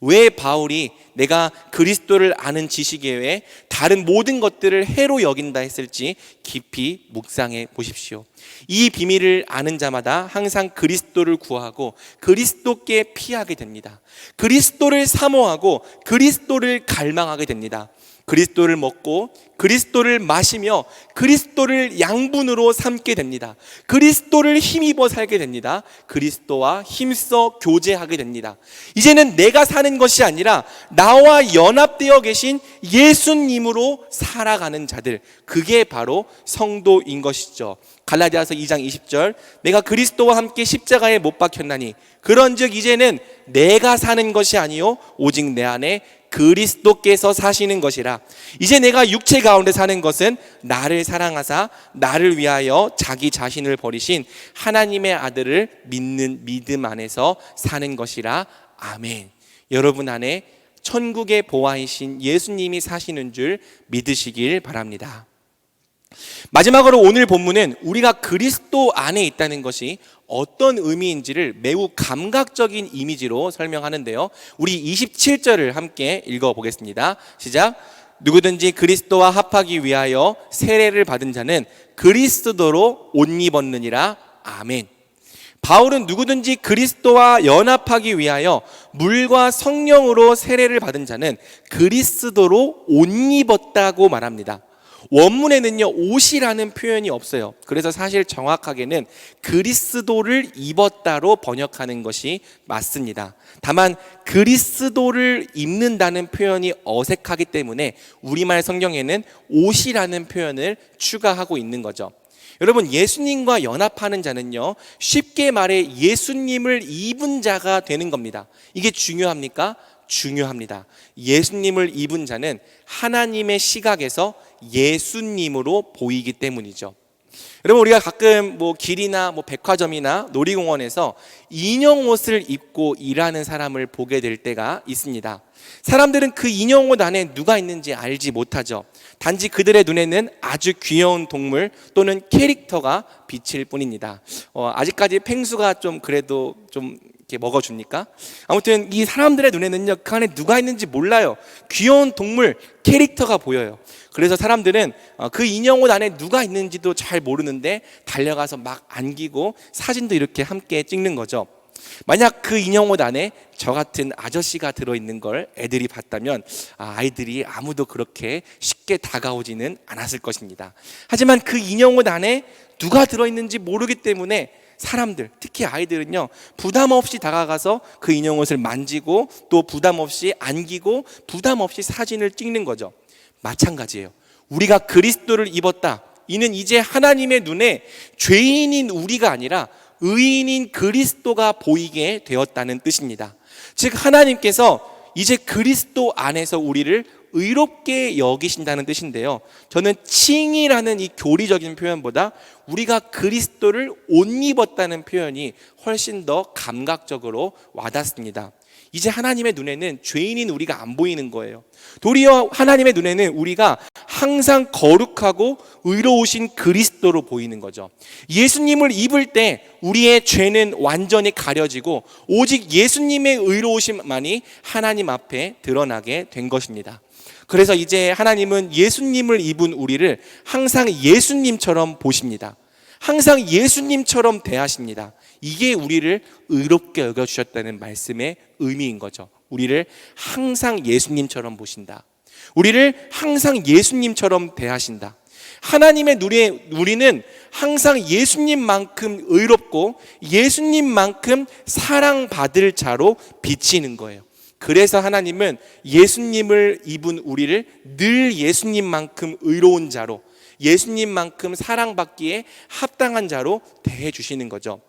왜 바울이 내가 그리스도를 아는 지식 외에 다른 모든 것들을 해로 여긴다 했을지 깊이 묵상해 보십시오. 이 비밀을 아는 자마다 항상 그리스도를 구하고 그리스도께 피하게 됩니다. 그리스도를 사모하고 그리스도를 갈망하게 됩니다. 그리스도를 먹고 그리스도를 마시며 그리스도를 양분으로 삼게 됩니다. 그리스도를 힘입어 살게 됩니다. 그리스도와 힘써 교제하게 됩니다. 이제는 내가 사는 것이 아니라 나와 연합되어 계신 예수님으로 살아가는 자들, 그게 바로 성도인 것이죠. 갈라디아서 2장 20절, 내가 그리스도와 함께 십자가에 못 박혔나니 그런즉 이제는 내가 사는 것이 아니요 오직 내 안에 그리스도께서 사시는 것이라. 이제 내가 육체 가운데 사는 것은 나를 사랑하사 나를 위하여 자기 자신을 버리신 하나님의 아들을 믿는 믿음 안에서 사는 것이라. 아멘. 여러분 안에 천국의 보화이신 예수님이 사시는 줄 믿으시길 바랍니다. 마지막으로 오늘 본문은 우리가 그리스도 안에 있다는 것이 어떤 의미인지를 매우 감각적인 이미지로 설명하는데요. 우리 27절을 함께 읽어보겠습니다. 시작. 누구든지 그리스도와 합하기 위하여 세례를 받은 자는 그리스도로 옷 입었느니라. 아멘. 바울은 누구든지 그리스도와 연합하기 위하여 물과 성령으로 세례를 받은 자는 그리스도로 옷 입었다고 말합니다. 원문에는요 옷이라는 표현이 없어요. 그래서 사실 정확하게는 그리스도를 입었다로 번역하는 것이 맞습니다. 다만 그리스도를 입는다는 표현이 어색하기 때문에 우리말 성경에는 옷이라는 표현을 추가하고 있는 거죠. 여러분, 예수님과 연합하는 자는요 쉽게 말해 예수님을 입은 자가 되는 겁니다. 이게 중요합니까? 중요합니다. 예수님을 입은 자는 하나님의 시각에서 예수님으로 보이기 때문이죠. 여러분, 우리가 가끔 길이나 백화점이나 놀이공원에서 인형 옷을 입고 일하는 사람을 보게 될 때가 있습니다. 사람들은 그 인형 옷 안에 누가 있는지 알지 못하죠. 단지 그들의 눈에는 아주 귀여운 동물 또는 캐릭터가 비칠 뿐입니다. 아직까지 펭수가 좀 그래도 좀 이렇게 먹어줍니까? 아무튼 이 사람들의 눈에는요 그 안에 누가 있는지 몰라요. 귀여운 동물, 캐릭터가 보여요. 그래서 사람들은 그 인형 옷 안에 누가 있는지도 잘 모르는데 달려가서 막 안기고 사진도 이렇게 함께 찍는 거죠. 만약 그 인형 옷 안에 저 같은 아저씨가 들어있는 걸 애들이 봤다면 아이들이 아무도 그렇게 쉽게 다가오지는 않았을 것입니다. 하지만 그 인형 옷 안에 누가 들어있는지 모르기 때문에 사람들, 특히 아이들은요 부담 없이 다가가서 그 인형 옷을 만지고 또 부담 없이 안기고 부담 없이 사진을 찍는 거죠. 마찬가지예요. 우리가 그리스도를 입었다. 이는 이제 하나님의 눈에 죄인인 우리가 아니라 의인인 그리스도가 보이게 되었다는 뜻입니다. 즉 하나님께서 이제 그리스도 안에서 우리를 의롭게 여기신다는 뜻인데요. 저는 칭이라는 이 교리적인 표현보다 우리가 그리스도를 옷 입었다는 표현이 훨씬 더 감각적으로 와닿습니다. 이제 하나님의 눈에는 죄인인 우리가 안 보이는 거예요. 도리어 하나님의 눈에는 우리가 항상 거룩하고 의로우신 그리스도로 보이는 거죠. 예수님을 입을 때 우리의 죄는 완전히 가려지고 오직 예수님의 의로우심만이 하나님 앞에 드러나게 된 것입니다. 그래서 이제 하나님은 예수님을 입은 우리를 항상 예수님처럼 보십니다. 항상 예수님처럼 대하십니다. 이게 우리를 의롭게 여겨주셨다는 말씀의 의미인 거죠. 우리를 항상 예수님처럼 보신다. 우리를 항상 예수님처럼 대하신다. 하나님의 눈에 우리는 항상 예수님만큼 의롭고 예수님만큼 사랑받을 자로 비치는 거예요. 그래서 하나님은 예수님을 입은 우리를 늘 예수님만큼 의로운 자로, 예수님만큼 사랑받기에 합당한 자로 대해 주시는 거죠.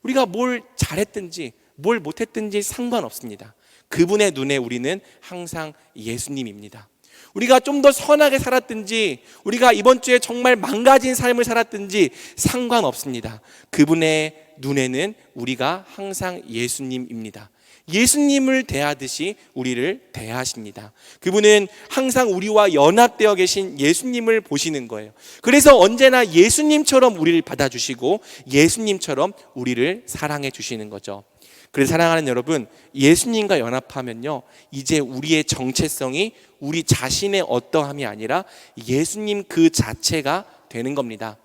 우리가 뭘 잘했든지 뭘 못했든지 상관없습니다. 그분의 눈에 우리는 항상 예수님입니다. 우리가 좀 더 선하게 살았든지 우리가 이번 주에 정말 망가진 삶을 살았든지 상관없습니다. 그분의 눈에는 우리가 항상 예수님입니다. 예수님을 대하듯이 우리를 대하십니다. 그분은 항상 우리와 연합되어 계신 예수님을 보시는 거예요. 그래서 언제나 예수님처럼 우리를 받아주시고 예수님처럼 우리를 사랑해 주시는 거죠. 그래서 사랑하는 여러분, 예수님과 연합하면요 이제 우리의 정체성이 우리 자신의 어떠함이 아니라 예수님 그 자체가 되는 겁니다.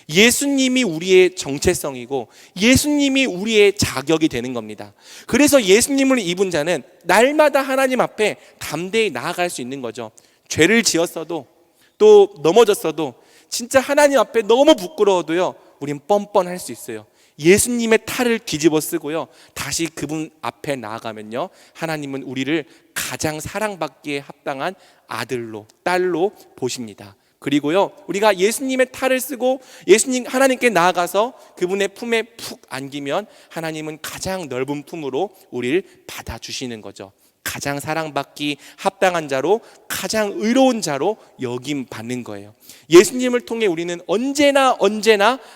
예수님이 우리의 정체성이고 예수님이 우리의 자격이 되는 겁니다. 그래서 예수님을 입은 자는 날마다 하나님 앞에 담대히 나아갈 수 있는 거죠. 죄를 지었어도 또 넘어졌어도 진짜 하나님 앞에 너무 부끄러워도요, 우린 뻔뻔할 수 있어요. 예수님의 탈을 뒤집어 쓰고요, 다시 그분 앞에 나아가면요, 하나님은 우리를 가장 사랑받기에 합당한 아들로, 딸로 보십니다. 그리고요, 우리가 예수님의 탈을 쓰고 예수님 하나님께 나아가서 그분의 품에 푹 안기면 하나님은 가장 넓은 품으로 우리를 받아주시는 거죠. 가장 사랑받기 합당한 자로, 가장 의로운 자로 여김 받는 거예요. 예수님을 통해 우리는 언제나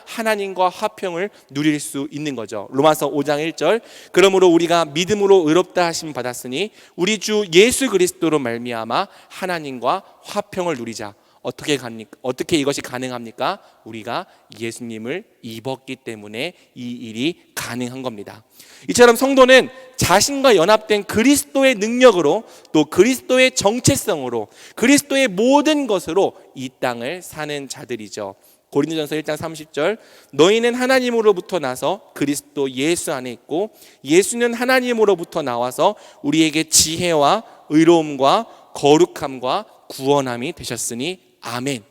하나님과 화평을 누릴 수 있는 거죠. 로마서 5장 1절, 그러므로 우리가 믿음으로 의롭다 하심 받았으니 우리 주 예수 그리스도로 말미암아 하나님과 화평을 누리자. 어떻게 이것이 가능합니까? 우리가 예수님을 입었기 때문에 이 일이 가능한 겁니다. 이처럼 성도는 자신과 연합된 그리스도의 능력으로, 또 그리스도의 정체성으로, 그리스도의 모든 것으로 이 땅을 사는 자들이죠. 고린도전서 1장 30절, 너희는 하나님으로부터 나서 그리스도 예수 안에 있고 예수는 하나님으로부터 나와서 우리에게 지혜와 의로움과 거룩함과 구원함이 되셨으니 아멘.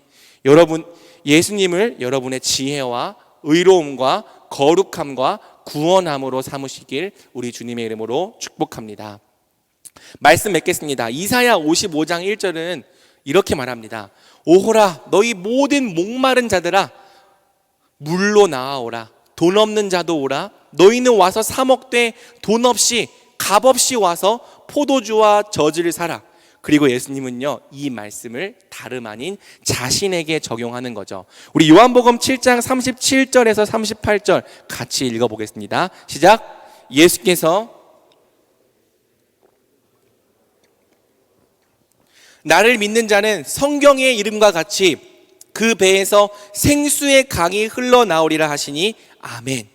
여러분, 예수님을 여러분의 지혜와 의로움과 거룩함과 구원함으로 삼으시길 우리 주님의 이름으로 축복합니다. 말씀 맺겠습니다. 이사야 55장 1절은 이렇게 말합니다. 오호라, 너희 모든 목마른 자들아, 물로 나아오라. 돈 없는 자도 오라. 너희는 와서 사 먹되 돈 없이 값 없이 와서 포도주와 젖을 사라. 그리고 예수님은요, 이 말씀을 다름 아닌 자신에게 적용하는 거죠. 우리 요한복음 7장 37절에서 38절 같이 읽어보겠습니다. 시작. 예수께서 나를 믿는 자는 성경의 이름과 같이 그 배에서 생수의 강이 흘러나오리라 하시니 아멘.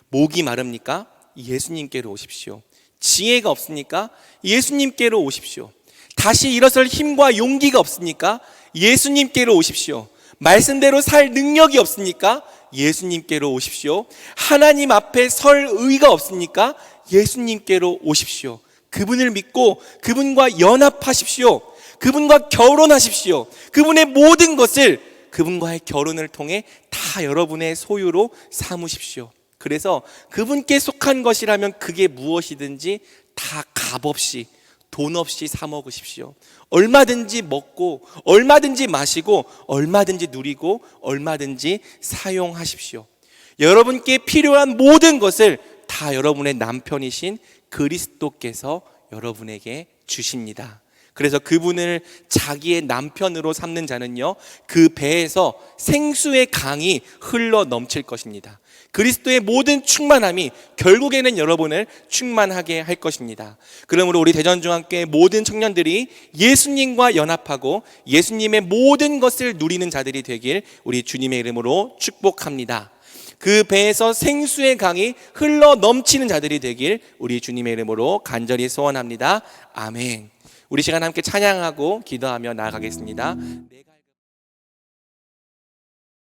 목이 마릅니까? 예수님께로 오십시오. 지혜가 없습니까? 예수님께로 오십시오. 다시 일어설 힘과 용기가 없습니까? 예수님께로 오십시오. 말씀대로 살 능력이 없습니까? 예수님께로 오십시오. 하나님 앞에 설 의가 없습니까? 예수님께로 오십시오. 그분을 믿고 그분과 연합하십시오. 그분과 결혼하십시오. 그분의 모든 것을 그분과의 결혼을 통해 다 여러분의 소유로 삼으십시오. 그래서 그분께 속한 것이라면 그게 무엇이든지 다 값없이, 돈 없이 사 먹으십시오. 얼마든지 먹고 얼마든지 마시고 얼마든지 누리고 얼마든지 사용하십시오. 여러분께 필요한 모든 것을 다 여러분의 남편이신 그리스도께서 여러분에게 주십니다. 그래서 그분을 자기의 남편으로 삼는 자는요, 그 배에서 생수의 강이 흘러 넘칠 것입니다. 그리스도의 모든 충만함이 결국에는 여러분을 충만하게 할 것입니다. 그러므로 우리 대전중앙교회 모든 청년들이 예수님과 연합하고 예수님의 모든 것을 누리는 자들이 되길 우리 주님의 이름으로 축복합니다. 그 배에서 생수의 강이 흘러 넘치는 자들이 되길 우리 주님의 이름으로 간절히 소원합니다. 아멘. 우리 시간 함께 찬양하고 기도하며 나아가겠습니다.